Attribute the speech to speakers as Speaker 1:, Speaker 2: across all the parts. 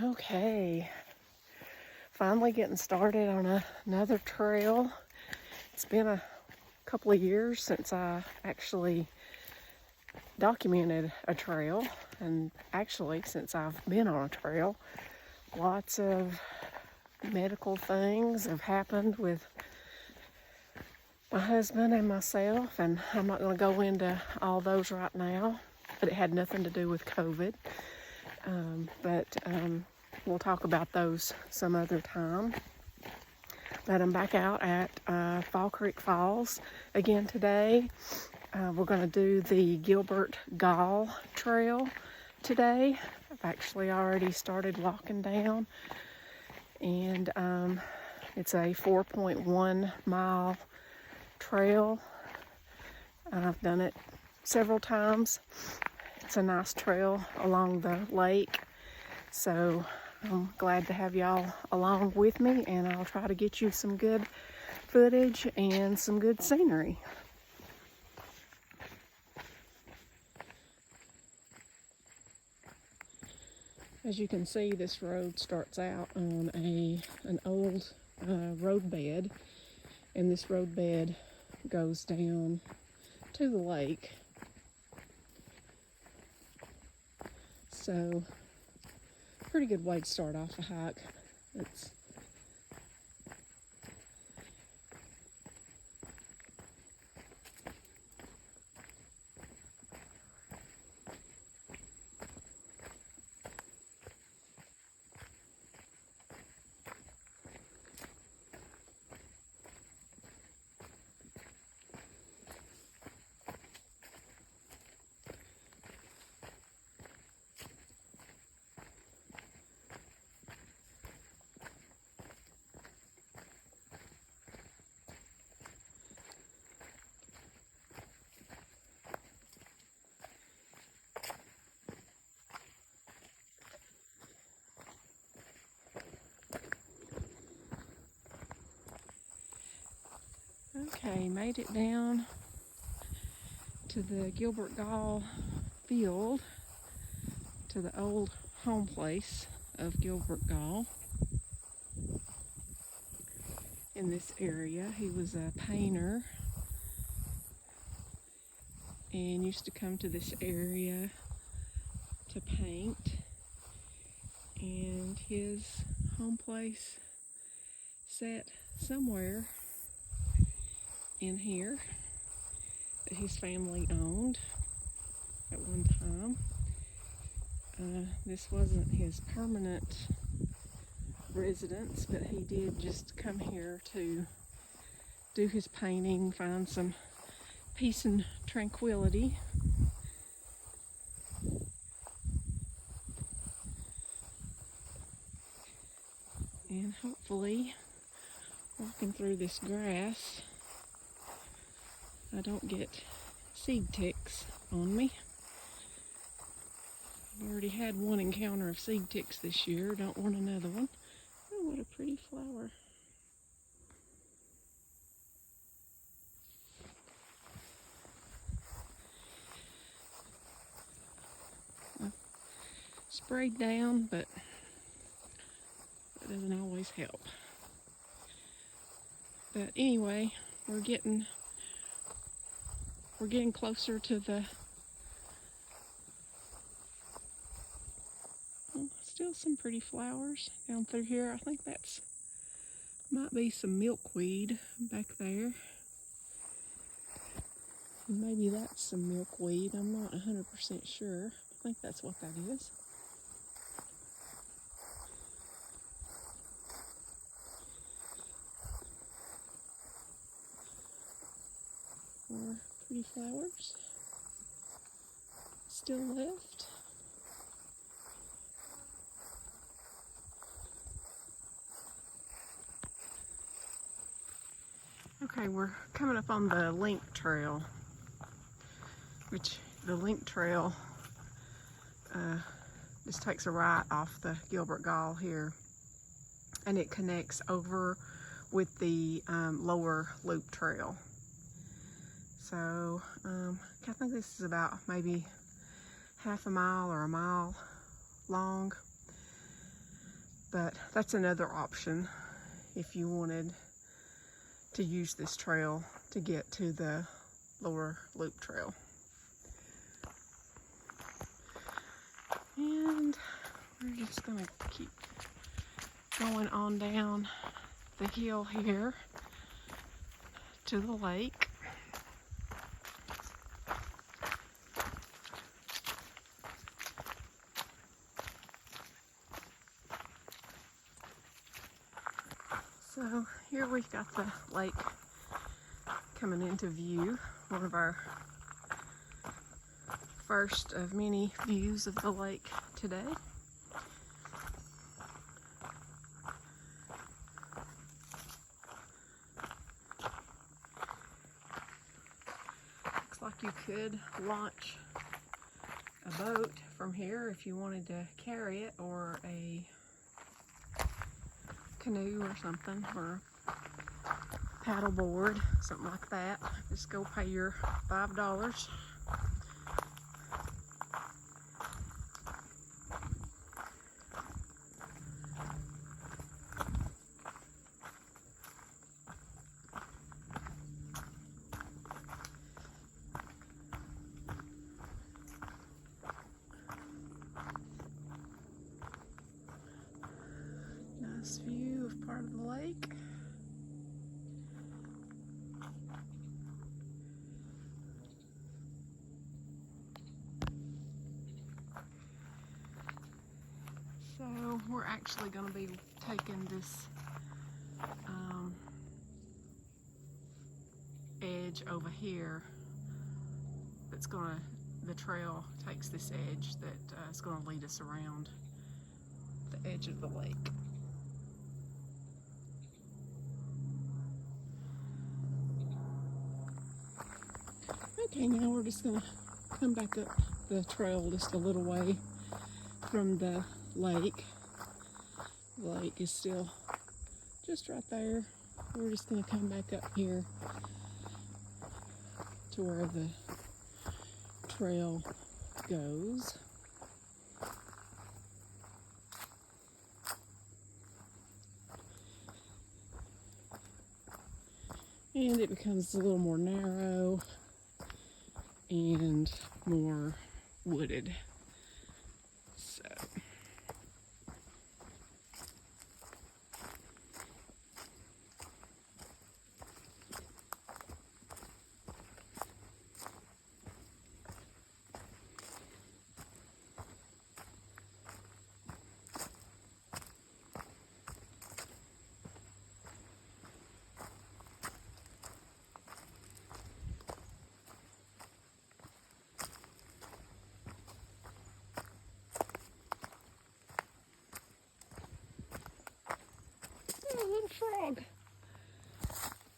Speaker 1: Okay, finally getting started on another trail. It's been a couple of years since I actually documented a trail, and actually since I've been on a trail, lots of medical things have happened with my husband and myself, and I'm not going to go into all those right now, but it had nothing to do with COVID. But we'll talk about those some other time. But I'm back out at Fall Creek Falls again today. We're going to do the Gilbert Gall trail today. I've actually already started walking down, and it's a 4.1 mile trail. I've done it several times. It's a nice trail along the lake, so I'm glad to have y'all along with me, and I'll try to get you some good footage and some good scenery. As you can see, this road starts out on an old road bed, and this road bed goes down to the lake. So, pretty good way to start off a hike. Okay, made it down to the Gilbert Gall field, to the old home place of Gilbert Gall. In this area, he was a painter and used to come to this area to paint, and his home place sat somewhere in here that his family owned at one time. This wasn't his permanent residence, but he did just come here to do his painting, find some peace and tranquility. And hopefully, walking through this grass, I don't get seed ticks on me. I've already had one encounter of seed ticks this year. Don't want another one. Oh, what a pretty flower. Sprayed down, but that doesn't always help. But anyway, we're getting closer to the still some pretty flowers down through here. I think might be some milkweed back there. And maybe that's some milkweed. I'm not 100% sure. I think that's what that is. More pretty flowers still left. Okay, we're coming up on the link trail, which the link trail just takes a right off the Gilbert Gall here, and it connects over with the lower loop trail. So I think this is about maybe half a mile or a mile long. But that's another option if you wanted to use this trail to get to the lower loop trail. And we're just gonna keep going on down the hill here to the lake. So here we've got the lake coming into view, one of our first of many views of the lake today. Looks like you could launch a boat from here if you wanted to carry it, or a canoe or something, or paddle board, something like that. Just go pay your $5. Nice view of part of the lake. So we're actually going to be taking this edge over here. That's the trail takes this edge that is going to lead us around the edge of the lake. Okay, now we're just going to come back up the trail just a little way from the lake. The lake is still just right there. We're just going to come back up here to where the trail goes. And it becomes a little more narrow and more wooded. So oh, little frog.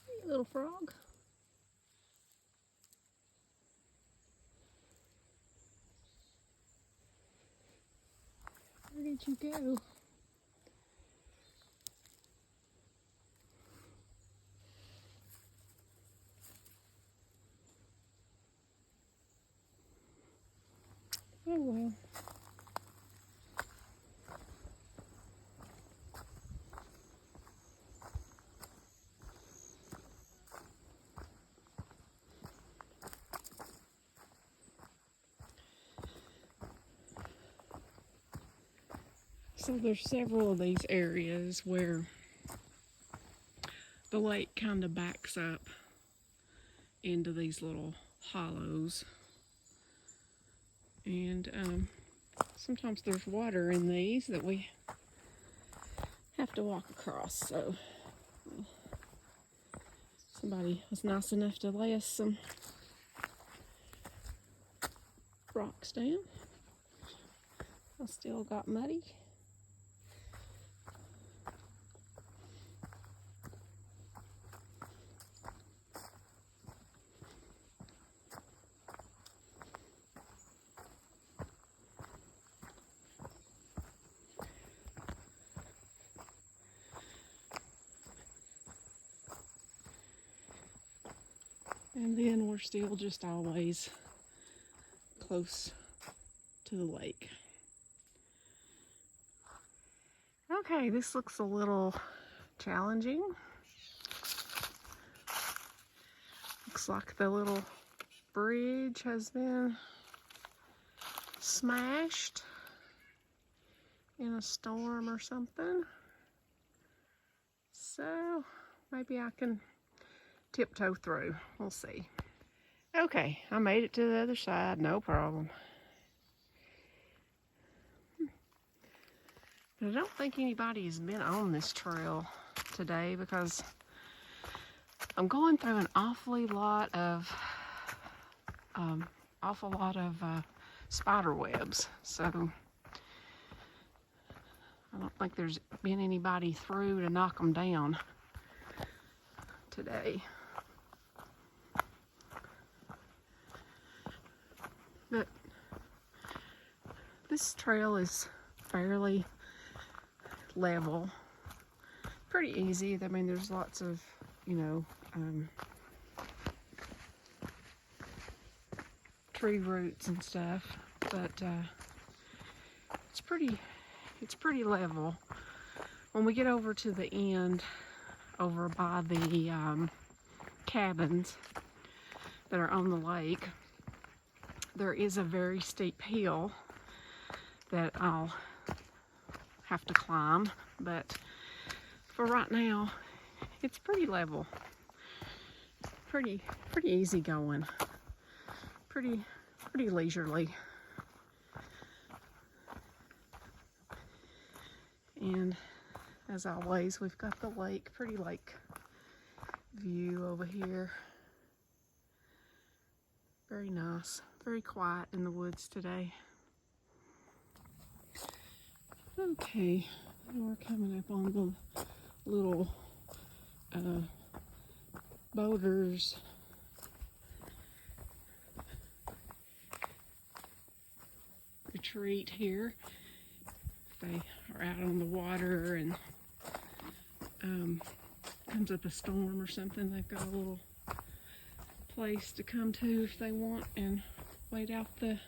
Speaker 1: Hey, little frog. Where did you go? Oh well. So there's several of these areas where the lake kind of backs up into these little hollows. And sometimes there's water in these that we have to walk across. So somebody was nice enough to lay us some rocks down. I still got muddy. And then we're still just always close to the lake. Okay, this looks a little challenging. Looks like the little bridge has been smashed in a storm or something. So maybe I can tiptoe through. We'll see. Okay, I made it to the other side, no problem. But I don't think anybody has been on this trail today because I'm going through an awful lot of spider webs. So I don't think there's been anybody through to knock them down today. But this trail is fairly level, pretty easy. I mean, there's lots of, tree roots and stuff, but it's pretty level. When we get over to the end, over by the cabins that are on the lake, there is a very steep hill that I'll have to climb, but for right now, it's pretty level, pretty easy going, pretty leisurely. And as always, we've got the lake, pretty lake view over here. Very nice, very quiet in the woods today. Okay, we're coming up on the little boaters retreat here. They are out on the water and comes up a storm or something, they've got a little place to come to if they want and wait out the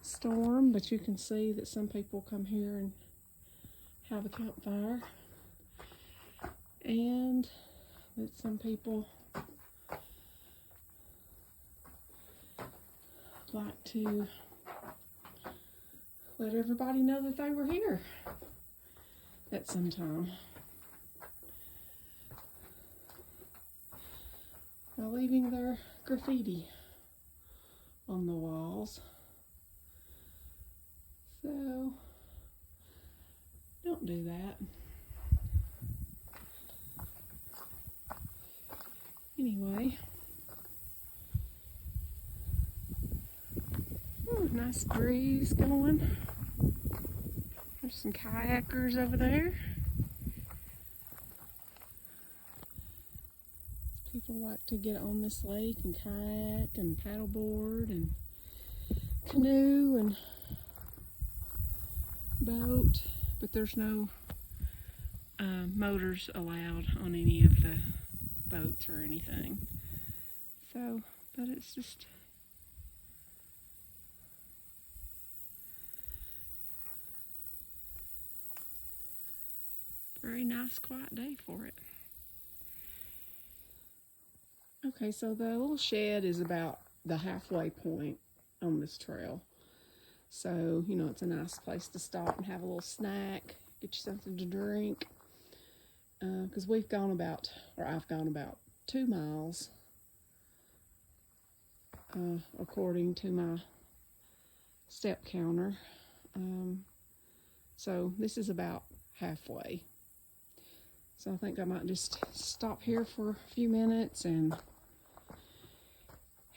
Speaker 1: storm. But you can see that some people come here and have a campfire, and that some people like to let everybody know that they were here at some time by leaving their graffiti on the walls. So don't do that. Anyway, nice breeze going. There's some kayakers over there. People like to get on this lake and kayak and paddleboard and canoe and boat, but there's no motors allowed on any of the boats or anything. So, but it's just a very nice, quiet day for it. Okay, so the little shed is about the halfway point on this trail. So, it's a nice place to stop and have a little snack, get you something to drink. Because I've gone about 2 miles, according to my step counter. So this is about halfway. So I think I might just stop here for a few minutes and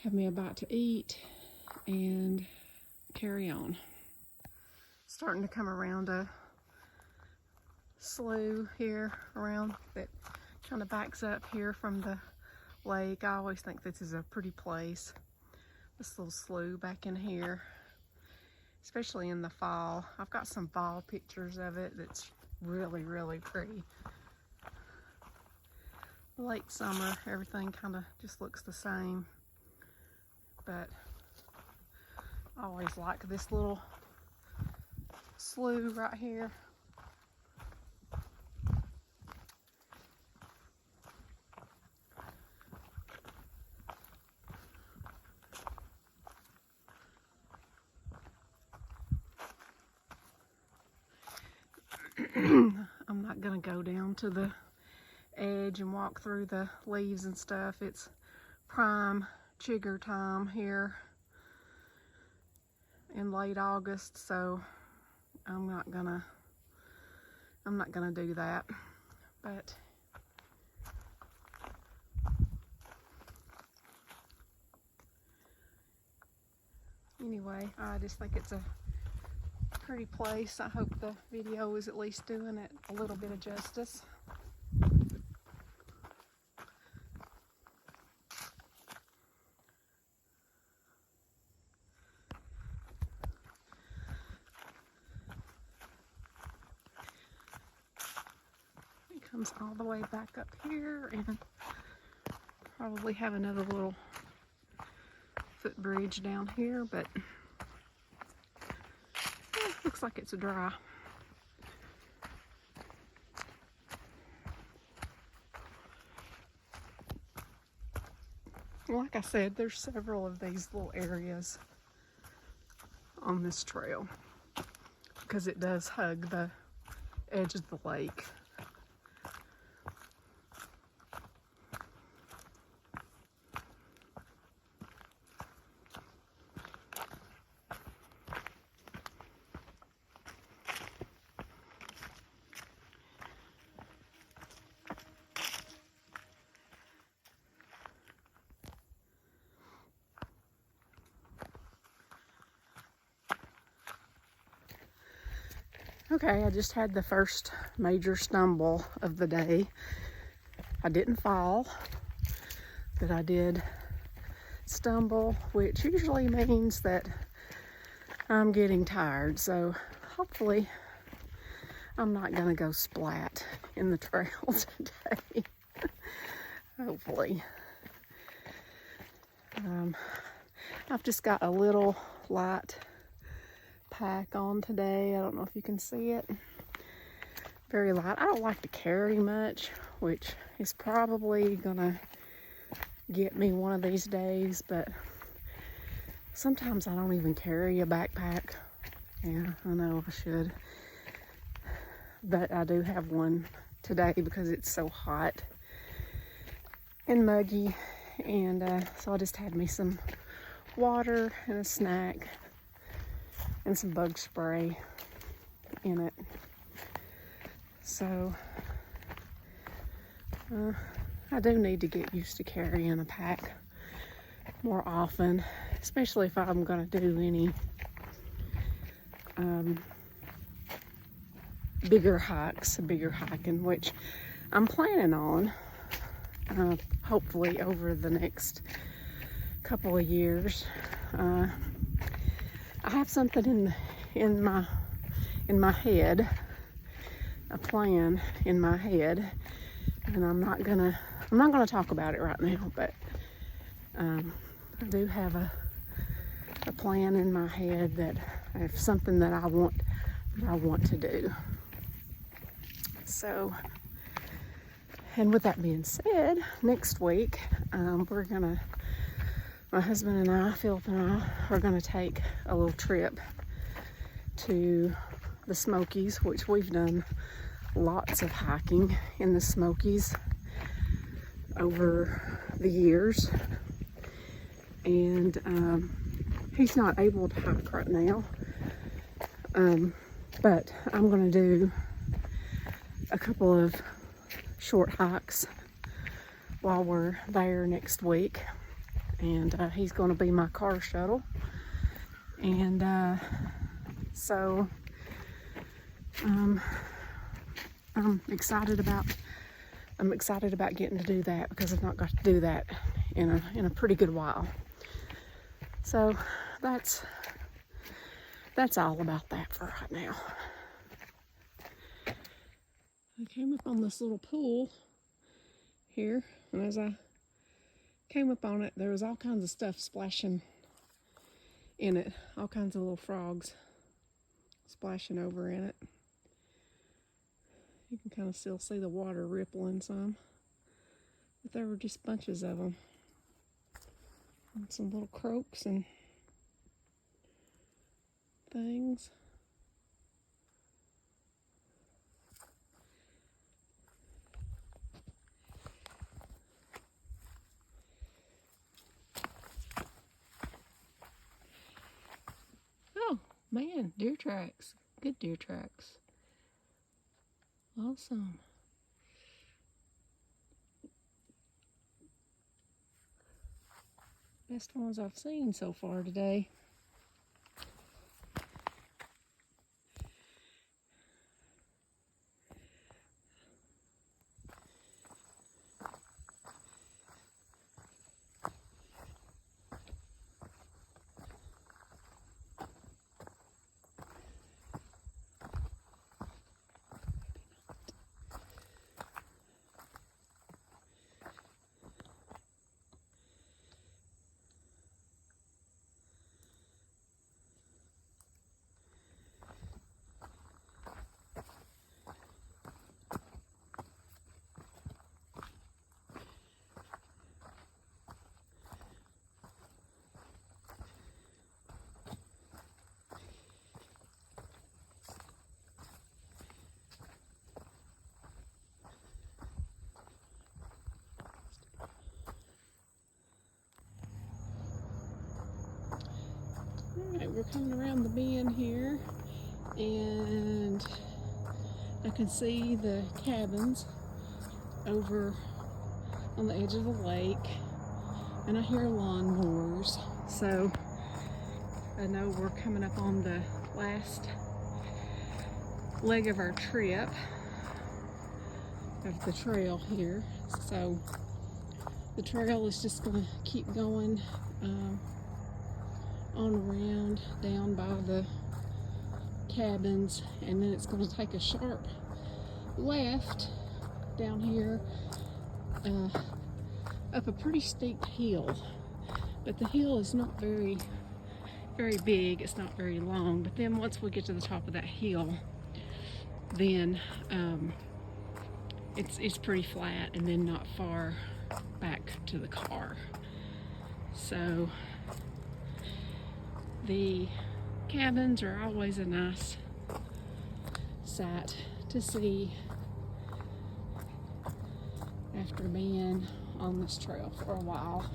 Speaker 1: have me a bite to eat and carry on. Starting to come around a slough here around that kind of backs up here from the lake. I always think this is a pretty place, this little slough back in here, especially in the fall. I've got some fall pictures of it that's really, really pretty. Late summer, everything kind of just looks the same, but I always like this little slough right here. gonna go down to the edge and walk through the leaves and stuff. It's prime chigger time here in late August, so I'm not gonna do that. But anyway, I just think it's a pretty place. I hope the video is at least doing it a little bit of justice. It comes all the way back up here, and probably have another little footbridge down here, but looks like it's dry. Like I said, there's several of these little areas on this trail because it does hug the edge of the lake. Okay, I just had the first major stumble of the day. I didn't fall, but I did stumble, which usually means that I'm getting tired. So hopefully I'm not gonna go splat in the trail today. Hopefully. I've just got a little light pack on today. I don't know if you can see it. Very light. I don't like to carry much, which is probably gonna get me one of these days, but sometimes I don't even carry a backpack. Yeah, I know I should, but I do have one today because it's so hot and muggy, and so I just had me some water and a snack and some bug spray in it. So I do need to get used to carrying a pack more often, especially if I'm going to do any bigger hiking, which I'm planning on hopefully over the next couple of years. I have something in my head, a plan in my head, and I'm not gonna talk about it right now, but I do have a plan in my head that if something that I want to do. So, and with that being said, next week my husband and I, Philip and I, are gonna take a little trip to the Smokies, which we've done lots of hiking in the Smokies over the years. And he's not able to hike right now, but I'm gonna do a couple of short hikes while we're there next week. And he's going to be my car shuttle, and so I'm excited about getting to do that, because I've not got to do that in a pretty good while. So that's all about that for right now. I came up on this little pool here, and as I came up on it, there was all kinds of stuff splashing in it, all kinds of little frogs splashing over in it. You can kind of still see the water rippling some, but there were just bunches of them, and some little croaks and things. Man, deer tracks. Good deer tracks. Awesome. Best ones I've seen so far today. Alright, we're coming around the bend here, and I can see the cabins over on the edge of the lake, and I hear lawnmowers, so I know we're coming up on the last leg of our trip of the trail here. So the trail is just going to keep going on around down by the cabins, and then it's going to take a sharp left down here up a pretty steep hill, but the hill is not very big, it's not very long, but then once we get to the top of that hill, then it's pretty flat and then not far back to the car. So the cabins are always a nice sight to see after being on this trail for a while.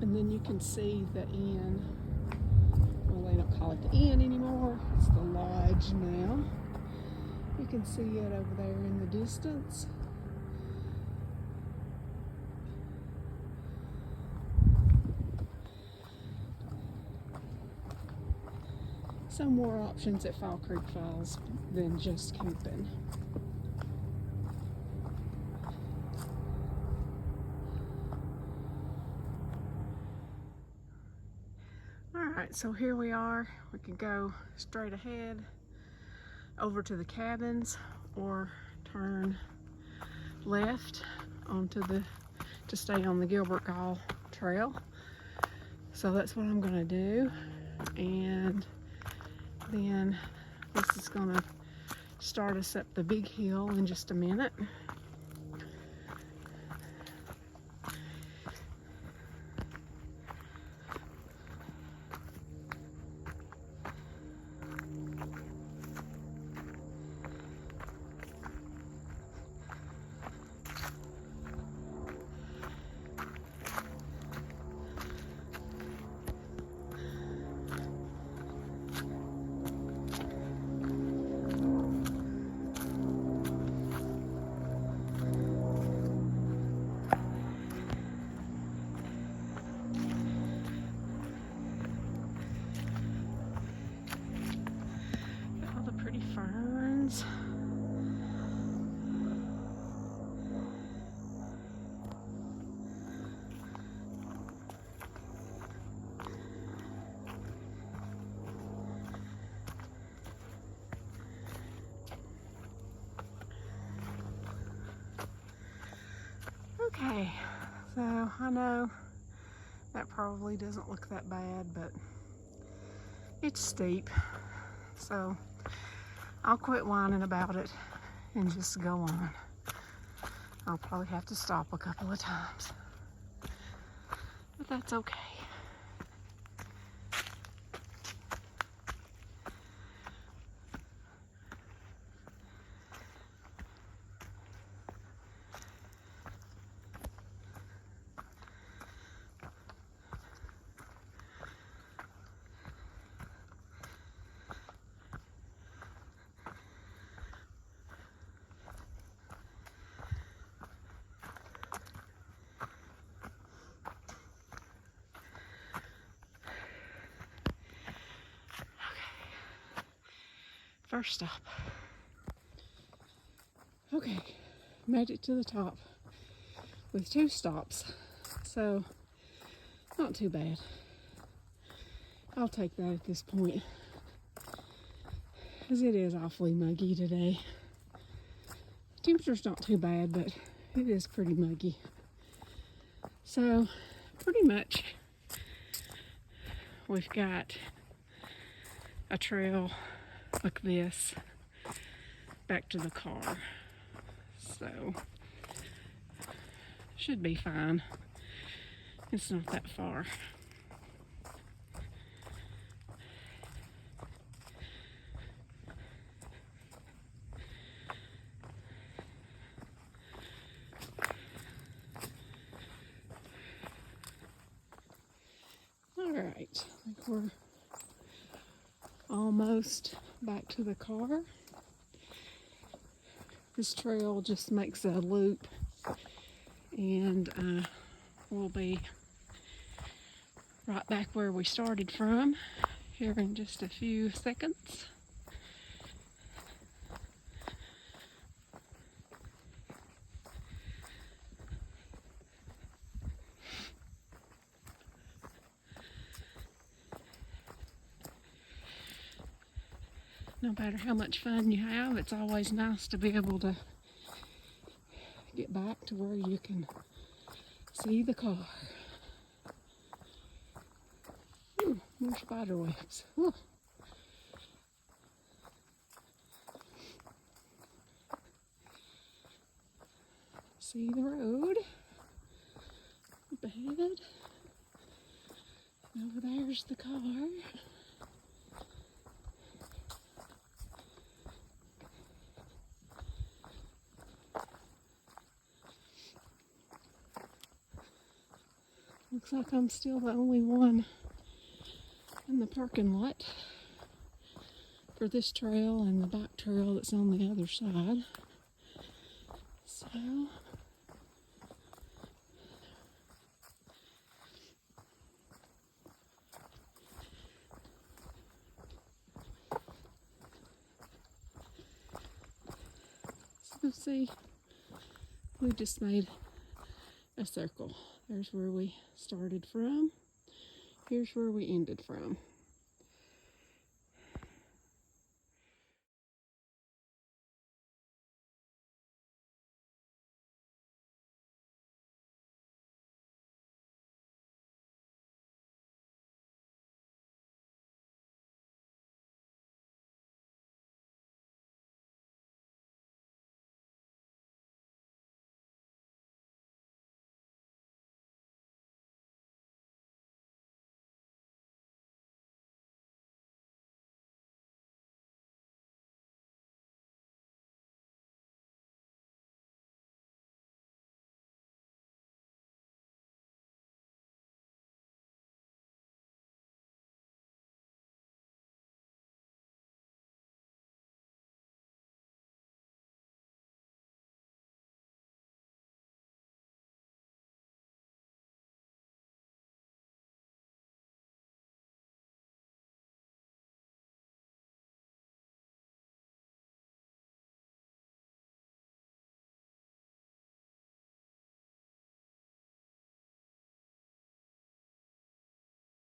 Speaker 1: And then you can see the inn. Well, they don't call it the inn anymore, it's the lodge now. You can see it over there in the distance. Some more options at Fall Creek Falls than just camping. Alright, so here we are. We can go straight ahead over to the cabins or turn left onto to stay on the Gilbert Gall trail. So that's what I'm gonna do, and then this is gonna start us up the big hill in just a minute. Ferns. Okay, so I know that probably doesn't look that bad, but it's steep, so I'll quit whining about it and just go on. I'll probably have to stop a couple of times, but that's okay. first stop. Okay, made it to the top with 2 stops, so not too bad. I'll take that at this point, because it is awfully muggy today. Temperature's not too bad, but it is pretty muggy. So pretty much we've got a trail like this back to the car, so should be fine. It's not that far. All right, I think we're almost back to the car. This trail just makes a loop, and we'll be right back where we started from here in just a few seconds. No matter how much fun you have, it's always nice to be able to get back to where you can see the car. Ooh, more spider webs. Ooh. See the road up ahead. Over there's the car. Looks like I'm still the only one in the parking lot for this trail and the back trail that's on the other side. So see, we just made a circle. There's where we started from. Here's where we ended from.